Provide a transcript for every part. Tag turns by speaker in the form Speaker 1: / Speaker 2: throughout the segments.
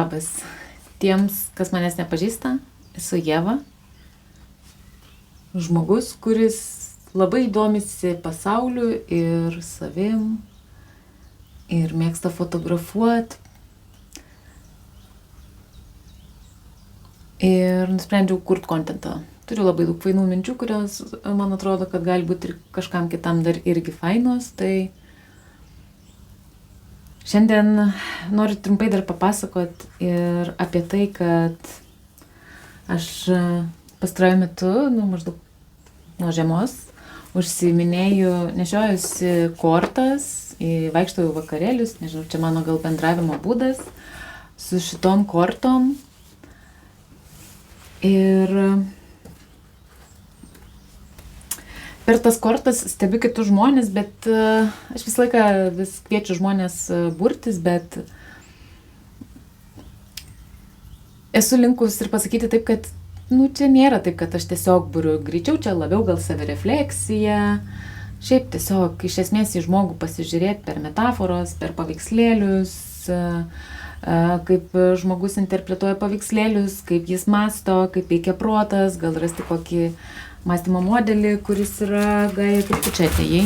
Speaker 1: Labas. Tiems, kas manęs nepažįsta, esu Ieva. Žmogus, kuris labai domisi pasauliu ir savim ir mėgsta fotografuoti. Ir nusprendžiau kurti kontentą. Turiu labai daug fainų minčių, kurios man atrodo, kad gali būti ir kažkam kitam dar irgi fainos. Tai šiandien noriu trumpai dar papasakot ir apie tai, kad aš pastaruoju metu, maždaug nuo žiemos, nešiojusi kortas, vaikštau į vakarėlius, nežinau, čia mano gal bendravimo būdas su šitom kortom. Ir per tas kortas stebiu kitus žmonės, bet aš visą laiką vis kviečiu žmonės burtis, bet esu linkus ir pasakyti taip, kad čia nėra taip, kad aš tiesiog buriu, greičiau čia labiau gal savirefleksija, šiaip tiesiog iš esmės į žmogų pasižiūrėti per metaforos, per paveikslėlius, kaip žmogus interpretuoja paveikslėlius, kaip jis mąsto, kaip veikia protas, gal rasti kokį mąstymo modelį, kuris yra, Gaja, kaip tu čia atėjai.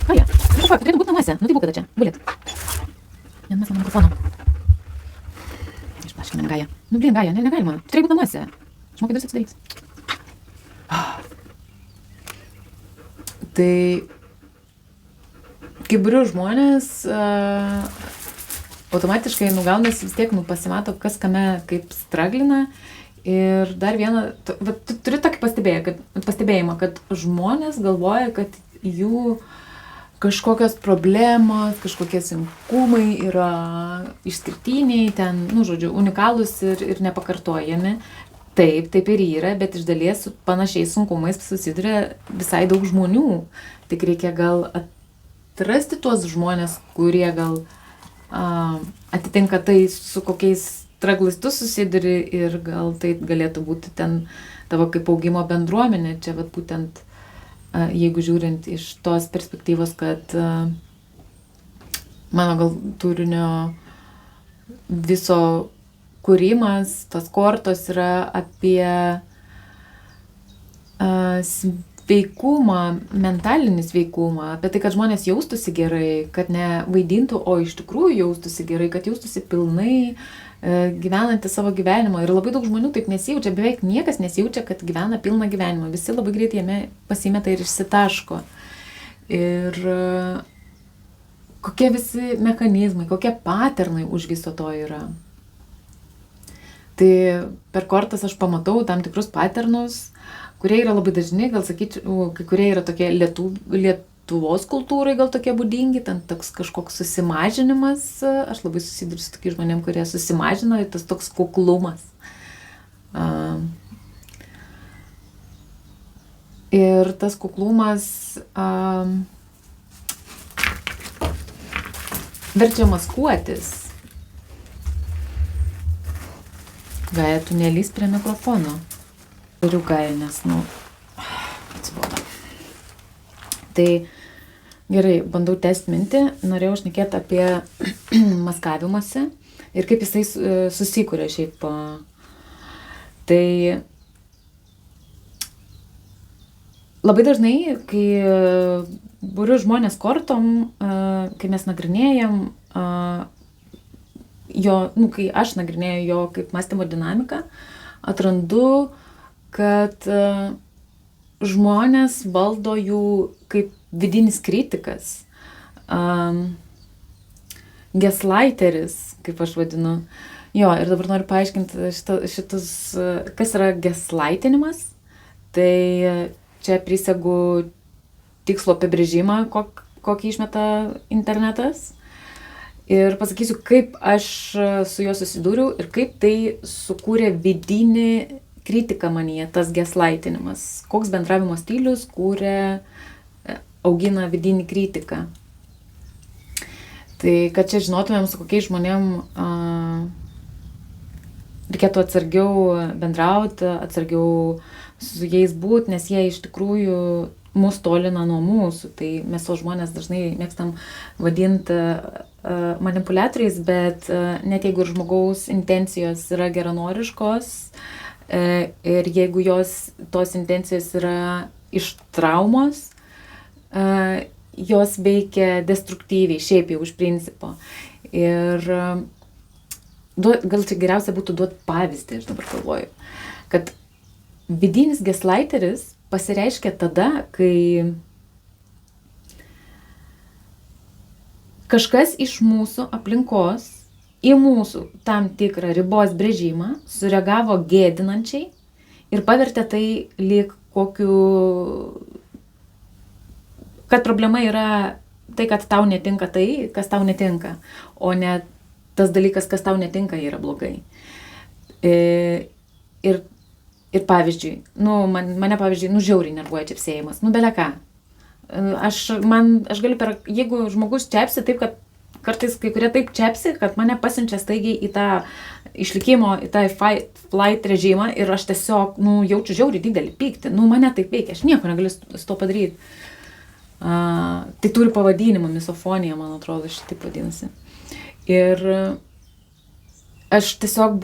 Speaker 1: Gaja, turėtum būt namuose, tai būk kada čia, bulėt. Mes mano mikrofono. Išplaškinam Gają. Gaja, negalima, tu turėjai būt namuose. Žmogai duris atsidarys. Tai, kai buriu žmonės, automatiškai gaunasi vis tiek, pasimato, kas kame kaip straglina. Ir dar vieną, turiu tokį pastebėjimą, kad žmonės galvoja, kad jų kažkokios problemos, kažkokie sunkumai yra išskirtiniai, ten, unikalūs ir nepakartojami. Taip ir yra, bet iš dalies su panašiais sunkumais susiduria visai daug žmonių. Tik reikia gal atrasti tuos žmonės, kurie gal atitinka tai, su kokiais straglais tu susiduri, ir gal tai galėtų būti ten tavo kaip augimo bendruomenė. Čia būtent, jeigu žiūrint iš tos perspektyvos, kad mano gal turinio viso kūrimas, tos kortos yra apie sveikumą, mentalinį sveikumą, apie tai, kad žmonės jaustųsi gerai, kad ne vaidintų, o iš tikrųjų jaustųsi gerai, kad jaustųsi pilnai gyvenantį savo gyvenimą. Ir labai daug žmonių taip nesijaučia, beveik niekas nesijaučia, kad gyvena pilną gyvenimą. Visi labai greit jame pasimeta ir išsitaško. Ir kokie visi mechanizmai, kokie paternai už viso to yra. Tai per kortas aš pamatau tam tikrus paternus, kurie yra labai dažni, gal sakyčiau, kai kurie yra tokie Lietuvos kultūrai gal tokie būdingi, ten toks kažkoks susimažinimas. Aš labai susiduriu su tokiais žmonėm, kurie susimažino, ir tas toks kuklumas. Ir tas kuklumas verčia maskuotis. Gaja, tu nelįs prie mikrofono. Turiu Gaja, nes, atsibodo. Tai gerai, bandau tęsti mintį. Norėjau šnekėti apie maskavimąsi ir kaip jisai susikuria šiaip. Tai labai dažnai, kai buriu žmonės kortom, kai mes nagrinėjam jo, kai aš nagrinėju jo kaip mąstymo dinamiką, atrandu, kad žmonės valdo jų kaip vidinis kritikas, gaslighteris, kaip aš vadinu. Jo, ir dabar noriu paaiškinti šitus, kas yra gaslightinimas. Tai čia prisegu tikslo apibrėžimą, kokį išmeta internetas. Ir pasakysiu, kaip aš su juo susidūriau ir kaip tai sukūrė vidinį kritiką manyje, tas gaslightinimas. Koks bendravimo stilius augina vidinį kritiką. Tai kad čia žinotumėm, su kokiais žmonėm reikėtų atsargiau bendrauti, atsargiau su jais būti, nes jie iš tikrųjų mus tolina nuo mūsų. Tai mes o žmonės dažnai mėgstam vadinti manipuliatoriais, bet net jeigu ir žmogaus intencijos yra geranoriškos ir jeigu tos intencijos yra iš traumos, jos veikia destruktyviai, šiaip jau iš principo. Ir gal čia geriausia būtų duoti pavyzdį, aš dabar galvoju, kad vidinis gaslighteris pasireiškia tada, kai kažkas iš mūsų aplinkos į mūsų tam tikrą ribos brėžimą sureagavo gėdinančiai ir pavertė tai lyg kokiu, kad problema yra tai, kad tau netinka tai, kas tau netinka, o ne tas dalykas, kas tau netinka, yra blogai. Ir pavyzdžiui, mane pavyzdžiui, žiauriai nervuoja čepsėjimas, bele ką. Aš galiu jeigu žmogus čepsi taip, kad kartais kai kurie taip čepsi, kad mane pasiunčia staigiai į tą išlikimo, į tą fight režimą ir aš tiesiog, jaučiu žiauriai didelį pyktį, mane taip veikia, aš nieko negaliu su to padaryti. Tai turi pavadinimą, misofonija, man atrodo, šitaip vadinasi. Ir aš tiesiog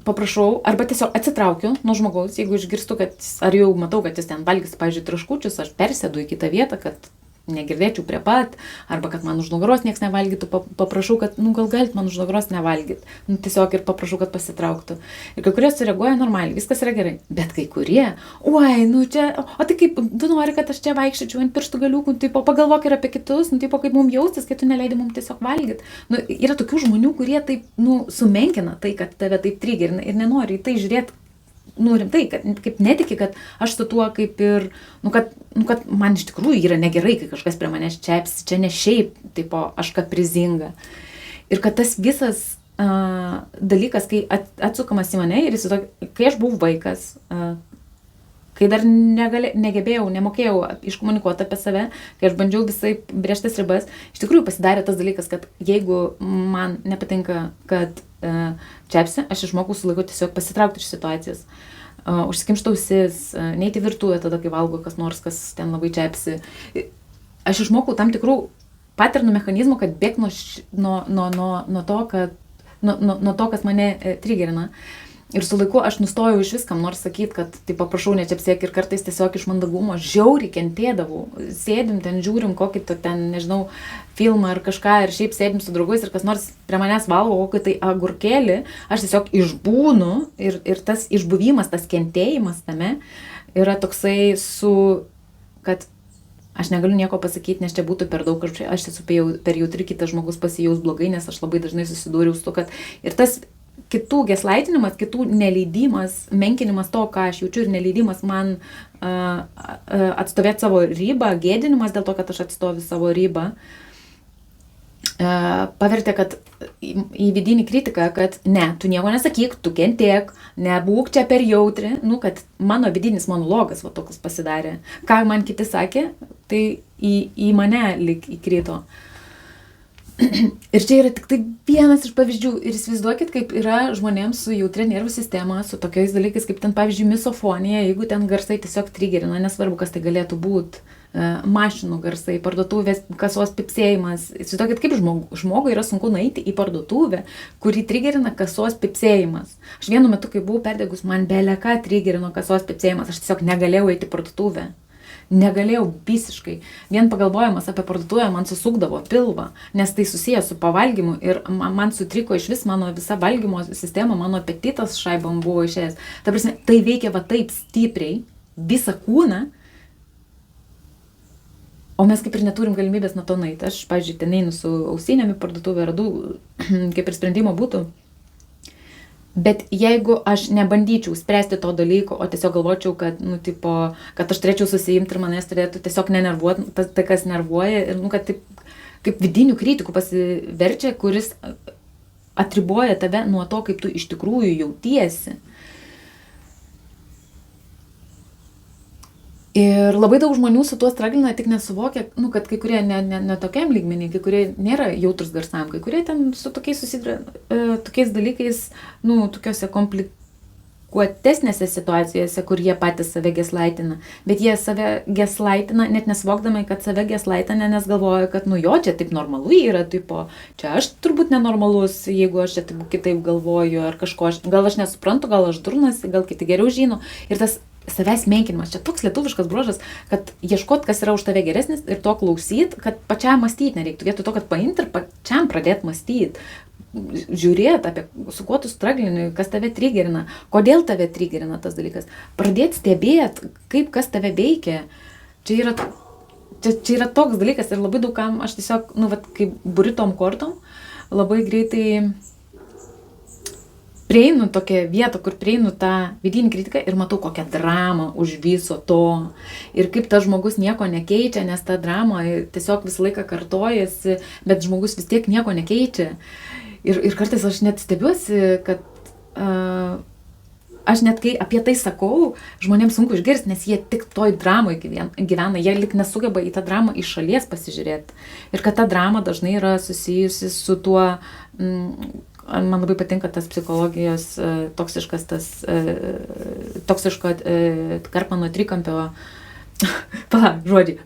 Speaker 1: paprašau, arba tiesiog atsitraukiu nuo žmogaus, jeigu išgirstu, ar jau matau, kad jis ten valgys, pavyzdžiui, traškučius, aš persėdu į kitą vietą, kad negirdėčiau prie pat, arba kad man už nugaros nieks nevalgytų, paprašau, kad, gal galit man už nugaros nevalgyti, tiesiog ir paprašau, kad pasitrauktų. Ir kai kurie sureaguoja normaliai, viskas yra gerai, bet kai kurie, čia, o tai kaip, tu nori, kad aš čia vaikščiačiau ant pirštų galiukų, pagalvok ir apie kitus, kaip mums jaustis, kai tu neleidi mums tiesiog valgyti. Yra tokių žmonių, kurie taip, sumenkina tai, kad tave taip triggerina ir nenori į tai žiūrėti, rimtai, kad kaip netiki, kad aš su tuo kaip ir, kad man iš tikrųjų yra negerai, kai kažkas prie manęs čepsi, čia ne šiaip, aš kaprizinga. Ir kad tas visas dalykas, kai atsukamas į mane ir kai aš buvau vaikas, kai dar negebėjau, nemokėjau iškomunikuoti apie save, kai aš bandžiau visai brėžtas ribas, iš tikrųjų pasidarė tas dalykas, kad jeigu man nepatinka, kad čepsi, aš išmokau su laiku tiesiog pasitraukti iš situacijos, užsikimšti ausis, neiti į virtuvę tada, kai valgo kas nors, kas ten labai čepsi. Aš išmokau tam tikrų paternų mechanizmų, kad bėg nuo to, kas mane triggerina. Ir su laiku aš nustojau iš viskam nors sakyti, kad paprašau nečepsėk ir kartais tiesiog iš mandagumo žiauriai kentėdavau. Sėdim ten, žiūrim kokį ten, nežinau, filmą ar kažką ir šiaip sėdim su draugais ir kas nors prie manęs valgo kokį tai agurkėlį, aš tiesiog išbūnu ir tas išbuvimas, tas kentėjimas tame yra toksai kad aš negaliu nieko pasakyti, nes čia būtų per daug, aš esu per jautri, kitas žmogus pasijaus blogai, nes aš labai dažnai susidūriau su to, kad ir tas kitų geslaitinimas, kitų neleidimas, menkinimas to, ką aš jaučiu ir neleidimas man atstovėti savo ribą, gėdinimas dėl to, kad aš atstoviu savo ribą, pavertė, kad į vidinį kritiką, kad ne, tu nieko nesakyk, tu kentėk, nebūk čia per jautri, kad mano vidinis monologas toks pasidarė. Ką man kiti sakė, tai į mane lyg įkrito. Ir čia yra tik tai vienas iš pavyzdžių ir įsivaizduokit, kaip yra žmonėms su jautria nervų sistema, su tokiais dalykais, kaip ten pavyzdžiui misofonija, jeigu ten garsai tiesiog triggerina, nesvarbu, kas tai galėtų būti, mašinų garsai, parduotuvės kasos pipsėjimas. Įsivaizduokit, kaip žmogui yra sunku nueiti į parduotuvę, kurį triggerina kasos pipsėjimas. Aš vienu metu, kai buvau perdegus, man bele ką triggerino kasos pipsėjimas, aš tiesiog negalėjau eiti į parduotuvę. Negalėjau visiškai. Vien pagalvojimas apie parduotuvę man susukdavo pilvą, nes tai susijęs su pavalgymu ir man sutriko iš vis mano visa valgymo sistema, mano apetitas šaibom buvo išėjęs. Ta prasme, tai veikia taip stipriai visą kūną, o mes kaip ir neturim galimybės nuo to nueiti. Aš, pavyzdžiui, ten einu su ausinėm į parduotuvę, radau kaip ir sprendimo būtų. Bet jeigu aš nebandyčiau spręsti to dalyko, o tiesiog galvočiau, kad, kad aš turėčiau susiimti ir manęs turėtų tiesiog nenervuoti, tai kas nervuoja, ir, kad taip, kaip vidinių kritikų pasiverčia, kuris atriboja tave nuo to, kaip tu iš tikrųjų jautiesi. Ir labai daug žmonių su tuo straglina, tik nesuvokia, kad kai kurie ne tokiam lygmenį, kai kurie nėra jautrus garsam, kai kurie ten su tokiais susiduria, tokiais dalykais, tokiuose komplikuotesnėse situacijose, kur jie patys save geslaitina. Bet jie save geslaitina, net nesvokdamai, kad save geslaitina, nes galvoja, kad nu jo, čia taip normalu yra, tipo, čia aš turbūt nenormalus, jeigu aš čia taip kitaip galvoju, ar kažko, gal aš nesuprantu, gal aš durnas, gal kiti geriau žino. Ir tas savęs menkinimas, čia toks lietuviškas bruožas, kad ieškot, kas yra už tave geresnis ir to klausyt, kad pačiam mąstyti nereiktų. Vietoj to, kad paimti ir pačiam pradėti mąstyti. Žiūrėti, apie su kuo tu straglini, kas tave trigerina, kodėl tave trigerina tas dalykas. Pradėti stebėti, kaip kas tave veikia. Čia yra toks dalykas ir labai daugam aš tiesiog, kaip buritom kortom, labai greitai prieinu tokią vietą, kur prieinu tą vidinį kritiką ir matau kokią dramą už viso to. Ir kaip tas žmogus nieko nekeičia, nes ta drama tiesiog visą laiką kartojasi, bet žmogus vis tiek nieko nekeičia. Ir kartais aš net stebiuosi, kad aš net kai apie tai sakau, žmonėms sunku išgirsti, nes jie tik toj dramoj gyvena, jie lik nesugeba į tą dramą iš šalies pasižiūrėti. Ir kad ta drama dažnai yra susijusi su tuo, man labai patinka tas psichologijos toksiško Karpmano trikampio, žodžiai.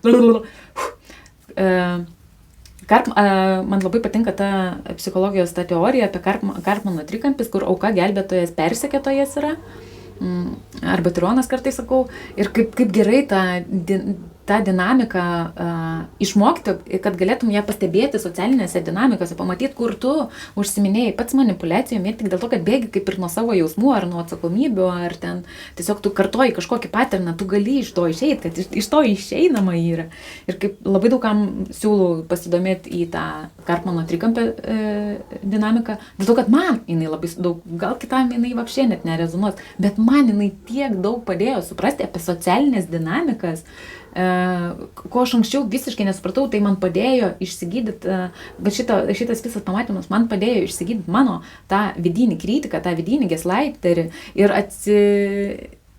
Speaker 1: Man labai patinka ta psichologijos ta teorija apie Karpmano trikampis, kur auka, gelbėtojas, persekėtojas yra, arba tironas kartais sakau, ir kaip gerai tą dinamiką išmokti, kad galėtum ją pastebėti socialinėse dinamikose, pamatyti, kur tu užsiminėjai pats manipuliacijom, ir tik dėl to, kad bėgi kaip ir nuo savo jausmų, ar nuo atsakomybių, ar ten tiesiog tu kartoji kažkokį paterną, tu gali iš to išeiti, kad iš to išeinama yra. Ir kaip labai daugam siūlau pasidomėti į tą Karpmano trikampio dinamiką, dėl to, kad man jinai labai daug, gal kitam jinai vapšė net nerezonuos, bet man jinai tiek daug padėjo suprasti apie socialinės dinamikas, ko aš anksčiau visiškai nesupratau, tai man padėjo išsigydyti, bet šitas visas pamatymas man padėjo išsigydyti mano tą vidinį kritiką, tą vidinį geslaiterį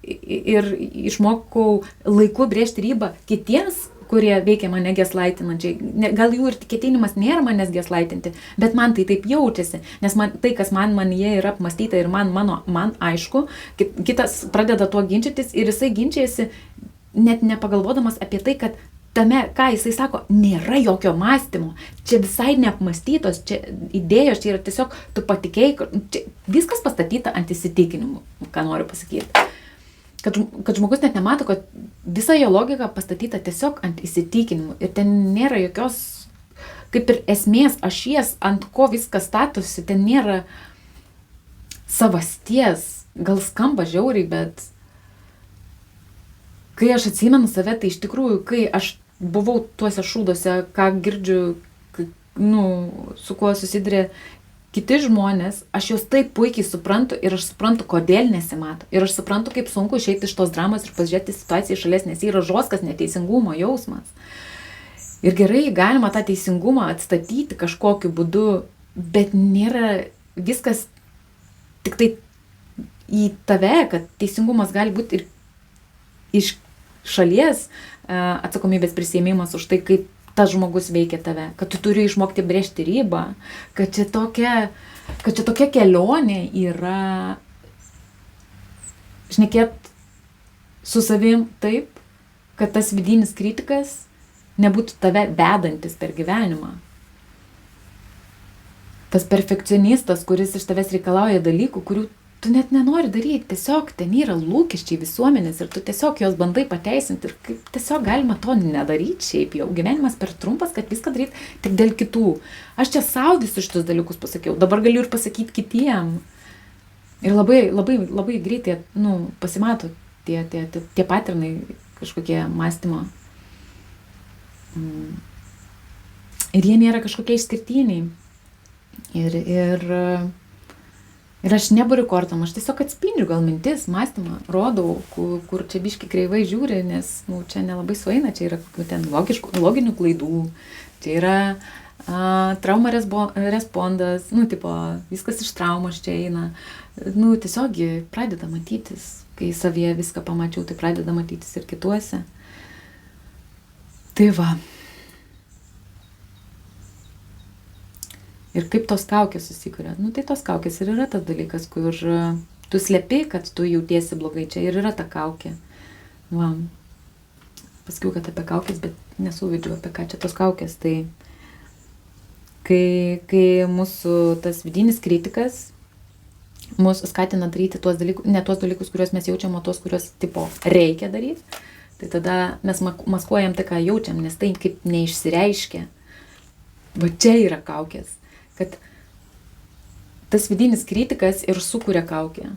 Speaker 1: ir išmokau laiku brėžti ribą kitiems, kurie veikia mane geslaitinančiai. Gal jų ir ketinimas nėra manęs geslaitinti, bet man tai taip jaučiasi, nes tai, kas manyje yra apmąstyta ir man aišku, kitas pradeda tuo ginčytis ir jisai ginčiasi net nepagalvodamas apie tai, kad tame, ką jisai sako, nėra jokio mąstymo. Čia visai neapmąstytos, čia idėjos, čia yra tiesiog tu patikėjai, čia viskas pastatyta ant įsitikinimų, ką noriu pasakyti. Kad žmogus net nemato, kad visa jo logika pastatyta tiesiog ant įsitikinimų ir ten nėra jokios, kaip ir esmės, ašies, ant ko viskas statosi, ten nėra savasties, gal skamba žiauriai, bet kai aš atsimenu save, tai iš tikrųjų, kai aš buvau tuose šūduose, ką girdžiu, su kuo susiduria kiti žmonės, aš juos taip puikiai suprantu ir aš suprantu, kodėl nesimato. Ir aš suprantu, kaip sunku išeiti iš tos dramos ir pažiūrėti situaciją iš šalies, nes yra žoskas neteisingumo jausmas. Ir gerai, galima tą teisingumą atstatyti kažkokiu būdu, bet nėra viskas tik tai į tave, kad teisingumas gali būti ir iš šalies atsakomybės prisiėmimas už tai, kaip tas žmogus veikia tave, kad tu turi išmokti brėžti ribą, kad čia tokia kelionė yra šnekėt su savim taip, kad tas vidinis kritikas nebūtų tave vedantis per gyvenimą. Tas perfekcionistas, kuris iš tavęs reikalauja dalykų, kurių tu net nenori daryti, tiesiog ten yra lūkesčiai visuomenės ir tu tiesiog jos bandai pateisinti ir kaip tiesiog galima to nedaryti šiaip jau. Gyvenimas per trumpas, kad viską daryti tik dėl kitų. Aš čia sau visus šitus dalykus pasakiau, dabar galiu ir pasakyti kitiem. Ir labai, labai, labai greitai pasimato tie paternai kažkokie mąstymo. Ir jie nėra kažkokie išskirtiniai. Ir aš neburiu kortom, aš tiesiog atspindžiu gal mintis, mąstymą, rodau, kur čia biški kreivai žiūri, nes čia nelabai sueina, čia yra kokių ten loginių klaidų, čia yra trauma respondas, viskas iš traumos čia eina, tiesiog pradeda matytis, kai savyje viską pamačiau, tai pradeda matytis ir kituose. Tai va. Ir kaip tos kaukės susikuria. Tai tos kaukės ir yra tas dalykas, kur tu slepi, kad tu jautiesi blogai, čia ir yra ta kaukė. Va. Pasakiau, kad apie kaukės, bet nesuvedžiu apie ką čia tos kaukės. Tai kai mūsų tas vidinis kritikas mus skatina daryti tuos dalykus, ne tuos dalykus, kuriuos mes jaučiam, o tuos, kuriuos tipo reikia daryti, tai tada mes maskuojam tai, ką jaučiam, nes tai kaip neišsireiškia. Va čia yra kaukės, kad tas vidinis kritikas ir sukuria kaukę.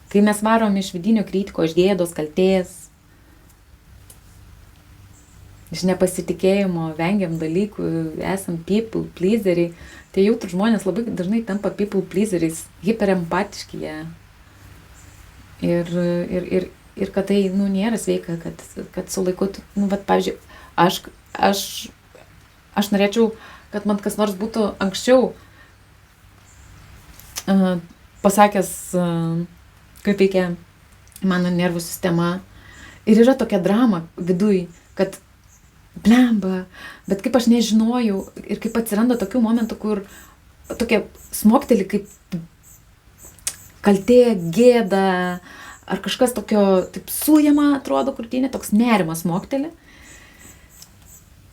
Speaker 1: Kai mes varom iš vidinio kritiko, iš gėdos, kaltės, iš nepasitikėjimo, vengiam dalykų, esam people pleaseriai, tai jautrūs žmonės labai dažnai tampa people pleaseriais, hiperempatiški jie. Ir kad tai, nėra sveika, kad su laiku, bet, pavyzdžiui, aš norėčiau, kad man kas nors būtų anksčiau pasakęs, kaip veikia mano nervų sistema. Ir yra tokia drama viduj, kad blemba, bet kaip aš nežinojau ir kaip atsiranda tokių momentų, kur tokia smokteli kaip kaltė, gėda ar kažkas tokio, taip sujama atrodo krūtinė, toks nerimas smokteli.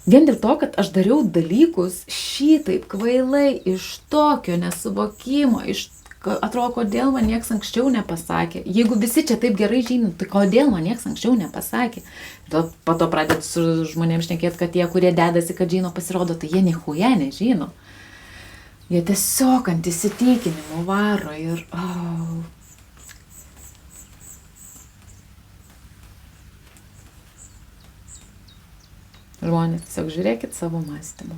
Speaker 1: Vien dėl to, kad aš dariau dalykus šitaip kvailai, iš tokio nesuvokimo, atrodo, kodėl man nieks anksčiau nepasakė. Jeigu visi čia taip gerai žino, tai kodėl man nieks anksčiau nepasakė. Ir po to pradėt su žmonėms šnekėti, kad tie, kurie dedasi, kad žino, pasirodo, tai jie nichuja nežino. Jie tiesiog ant įsitikinimų varo ir... Žmonės, tiesiog žiūrėkit savo mąstymą.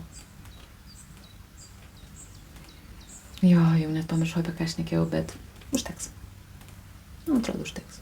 Speaker 1: Jo, jau net pamiršau, apie ką aš šnekėjau, bet užteks. Atrodo, užteks.